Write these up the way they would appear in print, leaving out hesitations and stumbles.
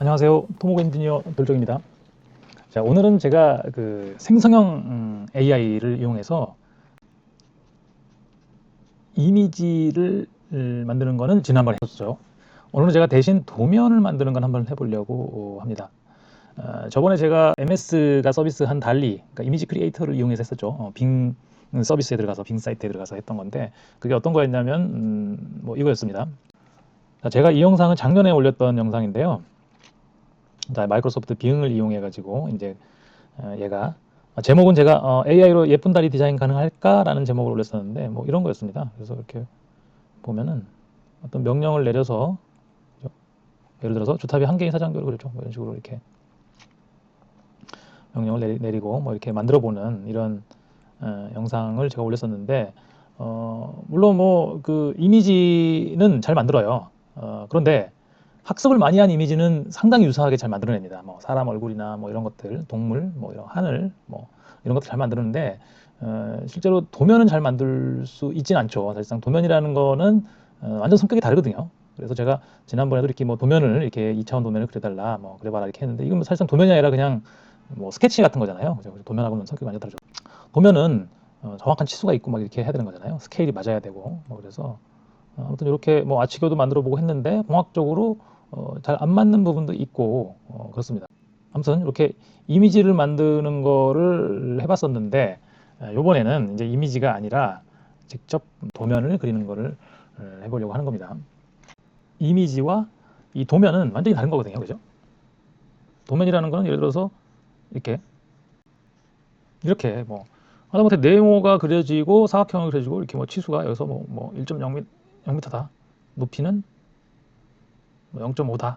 안녕하세요. 토목 엔지니어 별종입니다. 자, 오늘은 제가 그 생성형 AI를 이용해서 이미지를 만드는 거는 지난번에 했었죠. 오늘은 제가 대신 도면을 만드는 건 한번 해보려고 합니다. 저번에 제가 MS가 서비스한 달리, 그러니까 이미지 크리에이터를 이용해서 했었죠. 빙 서비스에 들어가서, 빙 사이트에 들어가서 했던 건데, 그게 어떤 거였냐면, 뭐 이거였습니다. 자, 제가 이 영상은 작년에 올렸던 영상인데요. 자, 마이크로소프트 빙을 이용해 가지고 이제 얘가 제목은 제가 AI로 예쁜 다리 디자인 가능할까라는 제목을 올렸었는데 뭐 이런 거였습니다. 그래서 이렇게 보면은 어떤 명령을 내려서 예를 들어서 주탑이 한 개인 사장교를 그랬죠. 뭐 이런 식으로 이렇게 명령을 내리고 뭐 이렇게 만들어 보는 이런 영상을 제가 올렸었는데 물론 뭐 그 이미지는 잘 만들어요. 그런데 학습을 많이 한 이미지는 상당히 유사하게 잘 만들어냅니다. 뭐 사람 얼굴이나 뭐 이런 것들, 동물, 뭐 이런 하늘, 뭐 이런 것들 잘 만드는데 실제로 도면은 잘 만들 수 있진 않죠. 사실상 도면이라는 거는 완전 성격이 다르거든요. 그래서 제가 지난번에도 이렇게 뭐 도면을 이렇게 2차원 도면을 그려달라, 뭐 그려봐라 이렇게 했는데 이건 뭐 사실상 도면이 아니라 그냥 뭐 스케치 같은 거잖아요. 그죠? 도면하고는 성격이 완전 다르죠. 도면은 정확한 치수가 있고 막 이렇게 해야 되는 거잖아요. 스케일이 맞아야 되고 뭐 그래서 아무튼 이렇게 뭐 아치교도 만들어 보고 했는데 공학적으로 잘 안 맞는 부분도 있고 그렇습니다. 아무튼 이렇게 이미지를 만드는 거를 해봤었는데 이번에는 이제 이미지가 아니라 직접 도면을 그리는 거를 해보려고 하는 겁니다. 이미지와 이 도면은 완전히 다른 거거든요, 그죠? 도면이라는 거는 예를 들어서 이렇게 뭐 하다못해 네모가 그려지고 사각형이 그려지고 이렇게 뭐 치수가 여기서 뭐 1.0m다, 높이는 뭐 0.5다,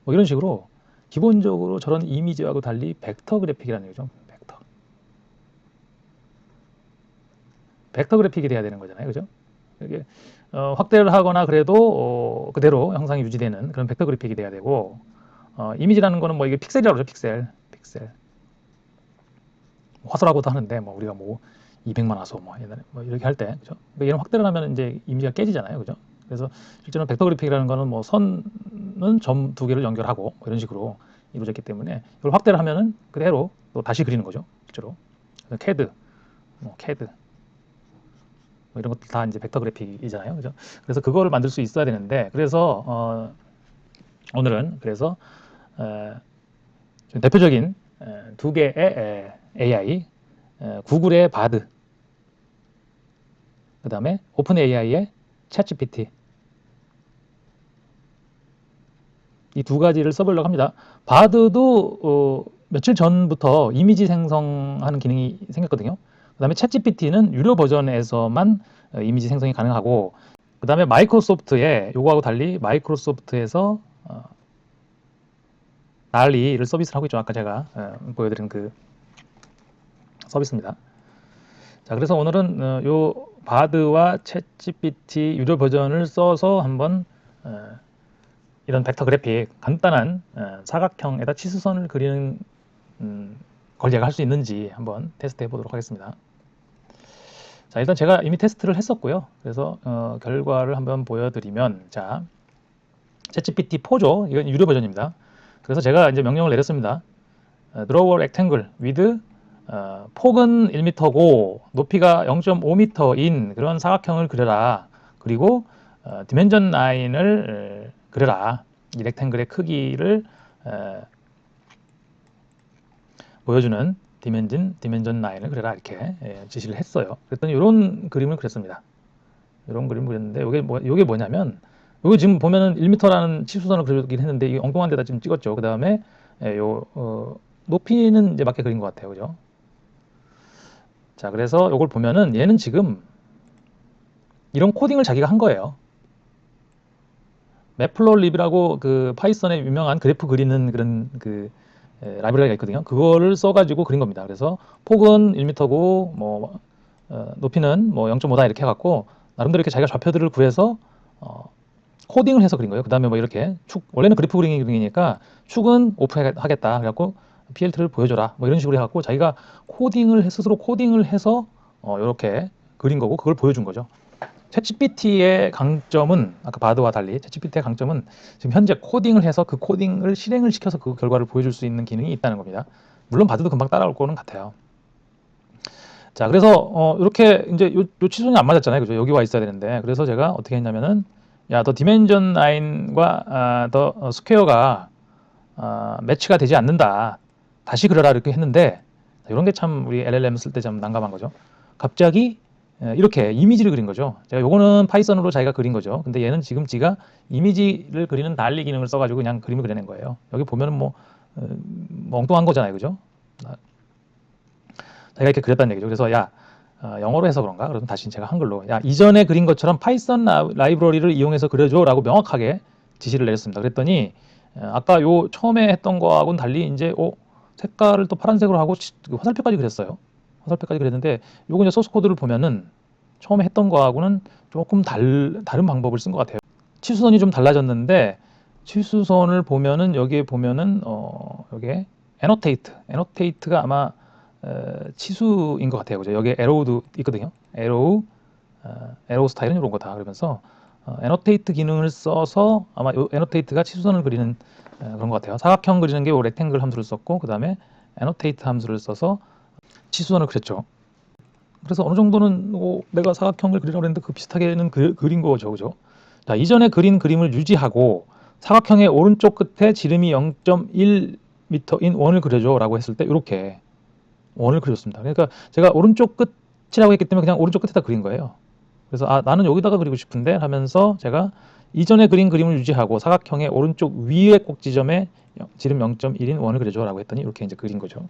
뭐 이런 식으로 기본적으로 저런 이미지하고 달리 벡터 그래픽이라는 얘기죠. 벡터 그래픽이 돼야 되는 거잖아요, 그죠? 이게 확대를 하거나 그래도 그대로 형상이 유지되는 그런 벡터 그래픽이 돼야 되고 이미지라는 거는 뭐 이게 픽셀이라고 그러죠, 픽셀. 화소라고도 하는데 뭐 우리가 뭐 200만 화소 뭐 옛날에 뭐 이렇게 할 때, 그죠? 그러니까 이런 확대를 하면 이제 이미지가 깨지잖아요, 그죠? 그래서 실제로 벡터 그래픽이라는 거는 뭐 선은 점 두 개를 연결하고 뭐 이런 식으로 이루어졌기 때문에 이걸 확대를 하면은 그대로 또 다시 그리는 거죠, 실제로. 그래서 캐드 뭐 이런 것들 다 이제 벡터 그래픽이잖아요, 그죠? 그래서 그거를 만들 수 있어야 되는데 그래서 오늘은 그래서 대표적인 두 개의 AI, 구글의 바드, 그 다음에 오픈 AI의 챗GPT, 이 두 가지를 써보려고 합니다. 바드도 며칠 전부터 이미지 생성하는 기능이 생겼거든요. 그 다음에 챗GPT는 유료 버전에서만 이미지 생성이 가능하고, 그 다음에 마이크로소프트에 요거하고 달리 마이크로소프트에서 달리를 서비스를 하고 있죠. 아까 제가 보여드린 그 서비스입니다. 자, 그래서 오늘은 요 바드와 챗GPT 유료 버전을 써서 한번 이런 벡터 그래픽 간단한 사각형에다 치수선을 그리는 걸 제가 할 수 있는지 한번 테스트 해보도록 하겠습니다. 자, 일단 제가 이미 테스트를 했었고요. 그래서 결과를 한번 보여드리면, 자, 챗GPT 4죠. 이건 유료 버전입니다. 그래서 제가 이제 명령을 내렸습니다. Draw a rectangle with 폭은 1m고 높이가 0.5m인 그런 사각형을 그려라. 그리고 디멘전 라인을 그려라. 이 렉탱글의 크기를 보여주는 디멘전 라인을 그려라. 이렇게 지시를 했어요. 그랬더니 이런 그림을 그렸습니다. 이런 그림을 그렸는데 이게 뭐냐면 이거 지금 보면은 1m라는 치수선을 그리긴 했는데 이 엉뚱한 데다 지금 찍었죠. 그 다음에 높이는 이제 맞게 그린 것 같아요. 그죠? 자, 그래서 이걸 보면은 얘는 지금 이런 코딩을 자기가 한 거예요. 매플로립이라고 그 파이썬의 유명한 그래프 그리는 그런 그 라이브러리가 있거든요. 그거를 써가지고 그린 겁니다. 그래서 폭은 1m고 뭐 높이는 뭐 0.5다 이렇게 해갖고 나름대로 이렇게 자기가 좌표들을 구해서 코딩을 해서 그린 거예요. 그 다음에 뭐 이렇게 원래는 그래프 그리기니까 축은 오프하겠다. 그래갖고 PLT를 보여줘라. 뭐 이런 식으로 해갖고 자기가 스스로 코딩을 해서 이렇게 그린 거고 그걸 보여준 거죠. 챗GPT의 강점은 아까 바드와 달리 챗GPT의 강점은 지금 현재 코딩을 해서 그 코딩을 실행을 시켜서 그 결과를 보여줄 수 있는 기능이 있다는 겁니다. 물론 바드도 금방 따라올 거는 같아요. 자, 그래서 이렇게 이제 요 치순이 안 맞았잖아요, 그죠? 여기 와 있어야 되는데, 그래서 제가 어떻게 했냐면은, 야, 더 디멘전 라인과 더 스퀘어가 매치가 되지 않는다. 다시 그려라 이렇게 했는데, 이런 게 참 우리 LLM 쓸 때 좀 난감한 거죠. 갑자기 이렇게 이미지를 그린 거죠. 제가 요거는 파이썬으로 자기가 그린 거죠. 근데 얘는 지금 지가 이미지를 그리는 달리 기능을 써가지고 그냥 그림을 그려낸 거예요. 여기 보면은 뭐 엉뚱한 거잖아요, 그죠? 자기가 이렇게 그렸다는 얘기죠. 그래서 야, 영어로 해서 그런가? 그러면 다시 제가 한글로, 야, 이전에 그린 것처럼 파이썬 라이브러리를 이용해서 그려줘 라고 명확하게 지시를 내렸습니다. 그랬더니 아까 요 처음에 했던 거하고는 달리 이제 색깔을 또 파란색으로 하고 화살표까지 그렸어요. 화살표까지 그렸는데 요거 이제 소스 코드를 보면은 처음에 했던 거하고는 조금 다른 방법을 쓴 것 같아요. 치수선이 좀 달라졌는데 치수선을 보면은 여기에 보면은 여기에 애노테이트가 아마 치수인 것 같아요. 그죠? 여기에 에로우도 있거든요. 에로우 스타일은 이런 거다. 그러면서 애노테이트 기능을 써서 아마 요 애노테이트가 치수선을 그리는 그런 것 같아요. 사각형 그리는 게 렉탱글 함수를 썼고 그 다음에 애노테이트 함수를 써서 치수선을 그렸죠. 그래서 어느 정도는 내가 사각형을 그리라고 했는데 그 비슷하게는 그린 거죠. 그죠? 자, 이전에 그린 그림을 유지하고 사각형의 오른쪽 끝에 지름이 0.1m인 원을 그려줘 라고 했을 때 이렇게 원을 그렸습니다. 그러니까 제가 오른쪽 끝이라고 했기 때문에 그냥 오른쪽 끝에다 그린 거예요. 그래서 나는 여기다가 그리고 싶은데 하면서 제가 이전에 그린 그림을 유지하고 사각형의 오른쪽 위에 꼭 지점에 지름 0.1인 원을 그려줘 라고 했더니 이렇게 이제 그린 거죠.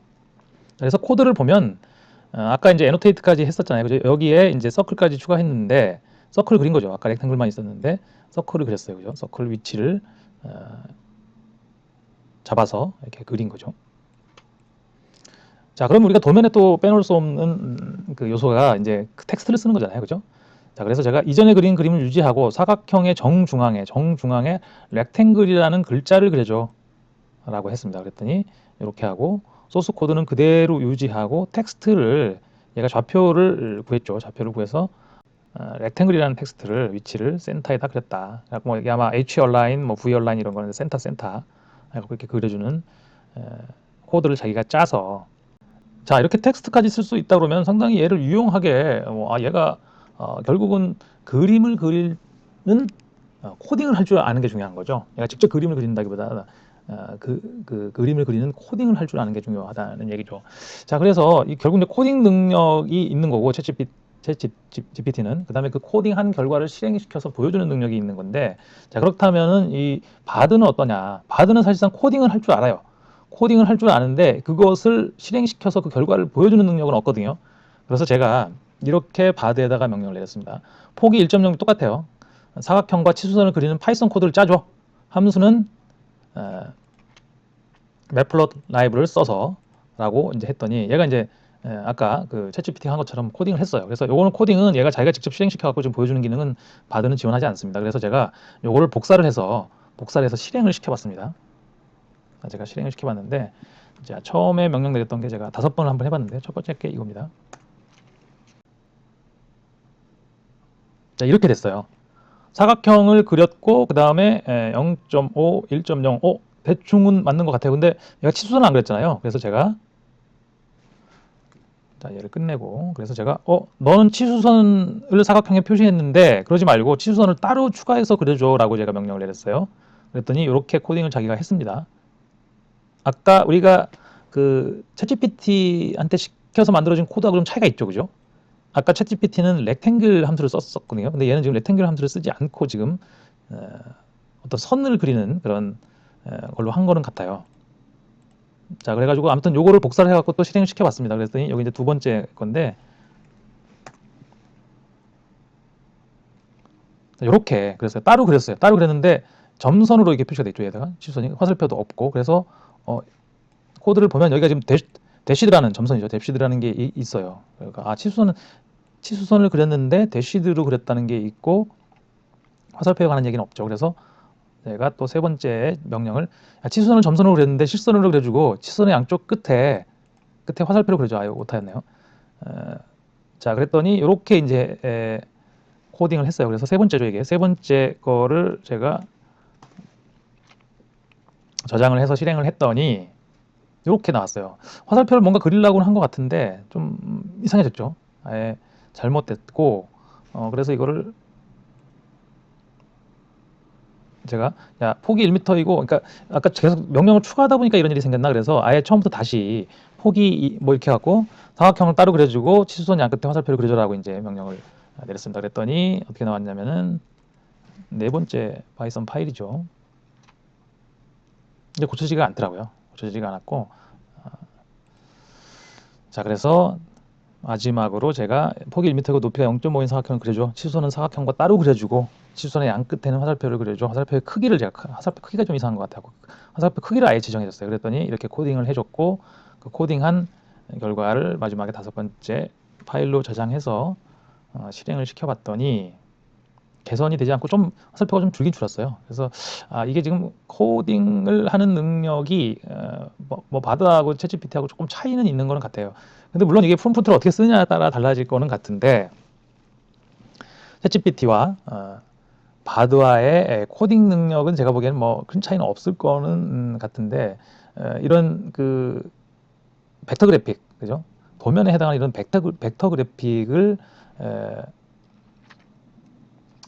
그래서 코드를 보면 아까 이제 애노테이트까지 했었잖아요. 그죠? 여기에 이제 서클까지 추가했는데 서클 그린 거죠. 아까 렉탱글만 있었는데 서클을 그렸어요. 그죠? 서클 위치를 잡아서 이렇게 그린 거죠. 자, 그럼 우리가 도면에 또 빼놓을 수 없는 그 요소가 이제 그 텍스트를 쓰는 거잖아요. 그죠? 자, 그래서 제가 이전에 그린 그림을 유지하고 사각형의 정중앙에 렉탱글이라는 글자를 그려줘 라고 했습니다. 그랬더니 이렇게 하고 소스 코드는 그대로 유지하고 텍스트를 얘가 좌표를 구했죠. 좌표를 구해서 렉탱글이라는 텍스트를 위치를 센터에다 그렸다. 뭐 이게 아마 H 얼라인, 뭐 V 얼라인 이런 거는 센터 그렇게 그려주는 코드를 자기가 짜서 자, 이렇게 텍스트까지 쓸 수 있다 그러면 상당히 얘를 유용하게 얘가 결국은 그림을 그리는 코딩을 할 줄 아는 게 중요한 거죠. 얘가 직접 그림을 그린다기보다 그림을 그리는 코딩을 할 줄 아는 게 중요하다는 얘기죠. 자, 그래서 결국 이제 코딩 능력이 있는 거고 챗GPT는 그다음에 그 코딩한 결과를 실행시켜서 보여주는 능력이 있는 건데, 자, 그렇다면은 이 바드는 어떠냐? 바드는 사실상 코딩을 할 줄 알아요. 코딩을 할 줄 아는데 그것을 실행시켜서 그 결과를 보여주는 능력은 없거든요. 그래서 제가 이렇게 바드에다가 명령을 내렸습니다. 폭이 1.0 똑같아요. 사각형과 치수선을 그리는 파이썬 코드를 짜줘. 함수는 매플롯 라이브를 써서 라고 이제 했더니 얘가 이제 아까 그 챗GPT 한 것처럼 코딩을 했어요. 그래서 요거는 코딩은 얘가 자기가 직접 실행시켜 갖고 좀 보여주는 기능은 바드는 지원하지 않습니다. 그래서 제가 요거를 복사를 해서 실행을 시켜봤습니다. 제가 실행을 시켜봤는데, 자, 처음에 명령 내렸던 게 제가 5번을 한번 해봤는데 첫 번째 게 이겁니다. 자, 이렇게 됐어요. 사각형을 그렸고 그 다음에 0.5, 1.0, 대충은 맞는 것 같아요. 근데 얘가 치수선을 안 그렸잖아요. 그래서 제가 자, 얘를 끝내고 그래서 제가 너는 치수선을 사각형에 표시했는데 그러지 말고 치수선을 따로 추가해서 그려줘 라고 제가 명령을 내렸어요. 그랬더니 이렇게 코딩을 자기가 했습니다. 아까 우리가 그 챗GPT한테 시켜서 만들어진 코드하고 좀 차이가 있죠, 그죠? 아까 챗GPT는 렉탱글 함수를 썼었거든요. 근데 얘는 지금 렉탱글 함수를 쓰지 않고 지금 어떤 선을 그리는 그런 걸로 한 거는 같아요. 자, 그래가지고 아무튼 요거를 복사를 해갖고 또 실행을 시켜봤습니다. 그랬더니 여기 이제 두 번째 건데, 이렇게 그랬어요. 따로 그렸어요. 따로 그렸는데 점선으로 이렇게 표시가 됐죠. 얘다가 치수선이 화살표도 없고. 그래서 코드를 보면 여기가 지금 대시드라는 점선이죠. 대시드라는 게 있어요. 그러니까 치수선을 그렸는데 대시드로 그렸다는 게 있고 화살표에 관한 얘기는 없죠. 그래서 제가 또 세 번째 명령을 치수선을 점선으로 그렸는데 실선으로 그려주고 치수선의 양쪽 끝에 화살표로 그려줘. 오타였네요. 자, 그랬더니 이렇게 이제 코딩을 했어요. 그래서 세 번째죠, 이게. 세 번째 거를 제가 저장을 해서 실행을 했더니 이렇게 나왔어요. 화살표를 뭔가 그리려고는 한 것 같은데 좀 이상해졌죠. 아예 잘못됐고, 그래서 이거를 제가 야 폭이 1m이고, 그러니까 아까 계속 명령을 추가하다 보니까 이런 일이 생겼나, 그래서 아예 처음부터 다시 폭이 뭐 이렇게 갖고 사각형을 따로 그려주고 치수선 양 끝에 화살표를 그려줘라고 이제 명령을 내렸습니다. 그랬더니 어떻게 나왔냐면은 네 번째 파이썬 파일이죠. 근데 고쳐지지가 않더라고요. 고쳐지지가 않았고, 자 그래서 마지막으로 제가 폭이 1m고 높이가 0.5인 사각형을 그려줘. 치수선은 사각형과 따로 그려주고 치수선의 양 끝에는 화살표를 그려줘. 화살표의 크기를 제가 화살표 크기가 좀 이상한 것 같아요. 화살표 크기를 아예 지정해줬어요. 그랬더니 이렇게 코딩을 해줬고, 그 코딩한 결과를 마지막에 다섯 번째 파일로 저장해서 실행을 시켜봤더니 개선이 되지 않고 좀 화살표가 좀 줄긴 줄었어요. 그래서 이게 지금 코딩을 하는 능력이 뭐 바드하고 챗GPT하고 조금 차이는 있는 거는 같아요. 근데 물론 이게 프롬프트를 어떻게 쓰느냐에 따라 달라질 거는 같은데, 챗GPT와 바드와의 코딩 능력은 제가 보기에는 뭐 큰 차이는 없을 거는 같은데, 이런 그 벡터 그래픽, 그죠? 도면에 해당하는 이런 벡터 그래픽을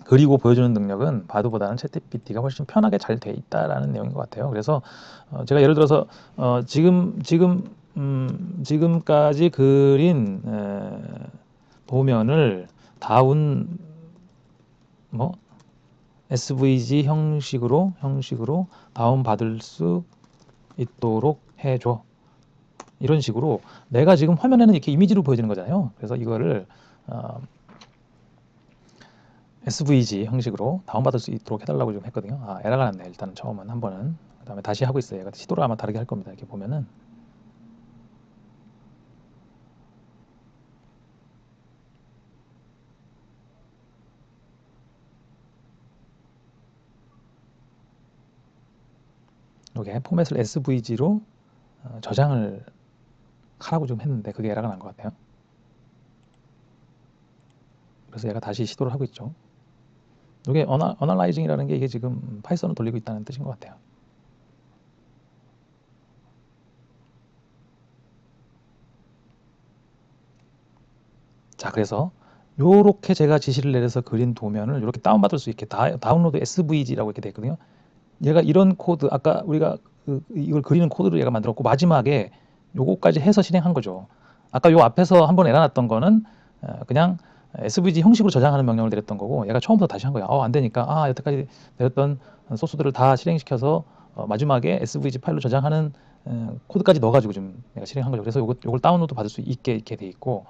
그리고 보여주는 능력은 바드보다는 챗GPT가 훨씬 편하게 잘 돼 있다라는 내용인 것 같아요. 그래서 제가 예를 들어서 지금까지 그린 도면을 다운 뭐 SVG 형식으로 다운 받을 수 있도록 해줘. 이런 식으로 내가 지금 화면에는 이렇게 이미지로 보여지는 거잖아요. 그래서 이거를 SVG 형식으로 다운받을 수 있도록 해달라고 좀 했거든요. 에러가 났네. 일단 처음은 한 번은. 그 다음에 다시 하고 있어요. 시도를 아마 다르게 할 겁니다. 이렇게 보면은 이렇게 포맷을 SVG로 저장을 하라고 좀 했는데 그게 에러가 난 것 같아요. 그래서 얘가 다시 시도를 하고 있죠. 이게 어널라이징이라는 게 이게 지금 파이썬을 돌리고 있다는 뜻인 것 같아요. 자, 그래서 요렇게 제가 지시를 내려서 그린 도면을 이렇게 다운받을 수 있게 다운로드 SVG라고 이렇게 돼 있거든요. 얘가 이런 코드, 아까 우리가 이걸 그리는 코드를 얘가 만들었고 마지막에 요거까지 해서 실행한 거죠. 아까 요 앞에서 한번 에러 났던 거는 그냥 SVG 형식으로 저장하는 명령을 내렸던 거고, 얘가 처음부터 다시 한 거야. 안 되니까 여태까지 내렸던 소스들을 다 실행시켜서 마지막에 SVG 파일로 저장하는 코드까지 넣어가지고 좀 내가 실행한 거죠. 그래서 요걸 다운로드 받을 수 있게 이렇게 돼 있고,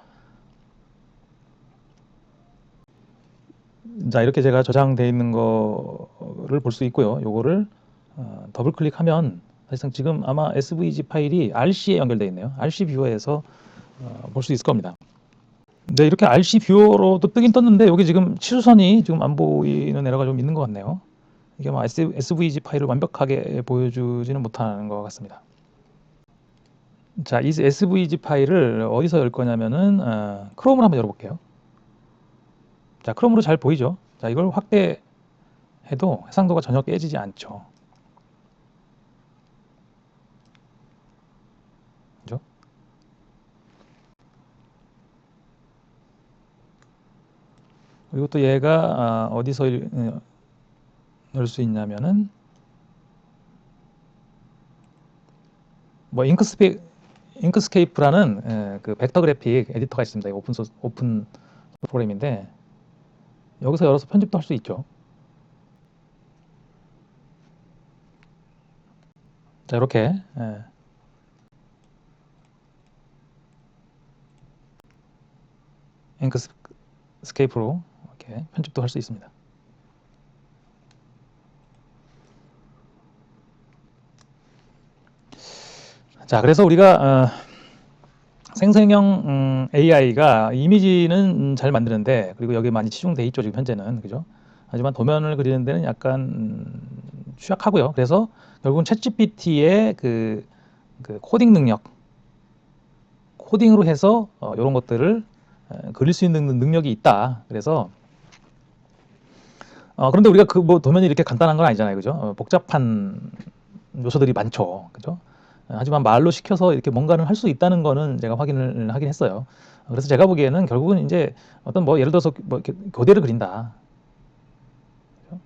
자 이렇게 제가 저장되어 있는 거를 볼 수 있고요. 요거를 더블 클릭하면 사실상 지금 아마 SVG 파일이 RC에 연결되어 있네요. RC 뷰어에서 볼 수 있을 겁니다. 네, 이렇게 RC 뷰어로도 뜨긴 떴는데 여기 지금 치수선이 지금 안 보이는 에러가 좀 있는 것 같네요. 이게 아마 SVG 파일을 완벽하게 보여주지는 못하는 것 같습니다. 자, 이 SVG 파일을 어디서 열 거냐면은 크롬을 한번 열어볼게요. 자, 크롬으로 잘 보이죠? 자, 이걸 확대해도 해상도가 전혀 깨지지 않죠. 그죠? 그리고 또 얘가 어디서 넣을 수 있냐면은 뭐 잉크스케이프라는 그 벡터 그래픽 에디터가 있습니다. 오픈 프로그램인데 여기서 열어서 편집도 할 수 있죠. 자, 이렇게 잉크스케이프로 이렇게 편집도 할 수 있습니다. 자, 그래서 우리가 생성형 AI가 이미지는 잘 만드는데, 그리고 여기 많이 치중돼 있죠, 지금 현재는. 그죠? 하지만 도면을 그리는 데는 약간 취약하고요. 그래서 결국은 챗GPT의 그 코딩 능력, 코딩으로 해서 이런 것들을 그릴 수 있는 능력이 있다. 그래서 그런데 우리가 그 뭐 도면이 이렇게 간단한 건 아니잖아요, 그죠? 복잡한 요소들이 많죠, 그죠? 하지만 말로 시켜서 이렇게 뭔가를 할 수 있다는 거는 제가 확인을 하긴 했어요. 그래서 제가 보기에는 결국은 이제 어떤 뭐 예를 들어서 뭐 이렇게 교대를 그린다. 그죠?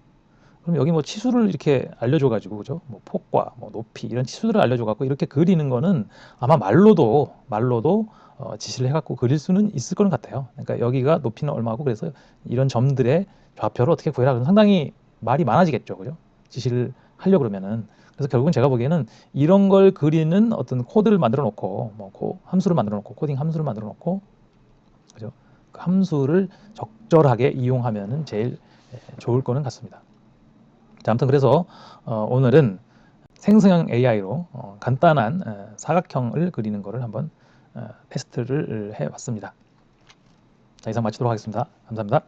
그럼 여기 뭐 치수를 이렇게 알려줘가지고, 그죠? 뭐 폭과 뭐 높이 이런 치수들을 알려줘갖고 이렇게 그리는 거는 아마 말로도 지시를 해갖고 그릴 수는 있을 거는 같아요. 그러니까 여기가 높이는 얼마고 그래서 이런 점들의 좌표를 어떻게 구해라. 그럼 상당히 말이 많아지겠죠, 그죠? 지시를 하려고 그러면은. 그래서 결국은 제가 보기에는 이런 걸 그리는 어떤 코드를 만들어 놓고, 뭐 함수를 만들어 놓고, 코딩 함수를 만들어 놓고, 그죠? 그 함수를 적절하게 이용하면은 제일 좋을 거는 같습니다. 자, 아무튼 그래서 오늘은 생성형 AI로 간단한 사각형을 그리는 거를 한번 테스트를 해봤습니다. 자, 이상 마치도록 하겠습니다. 감사합니다.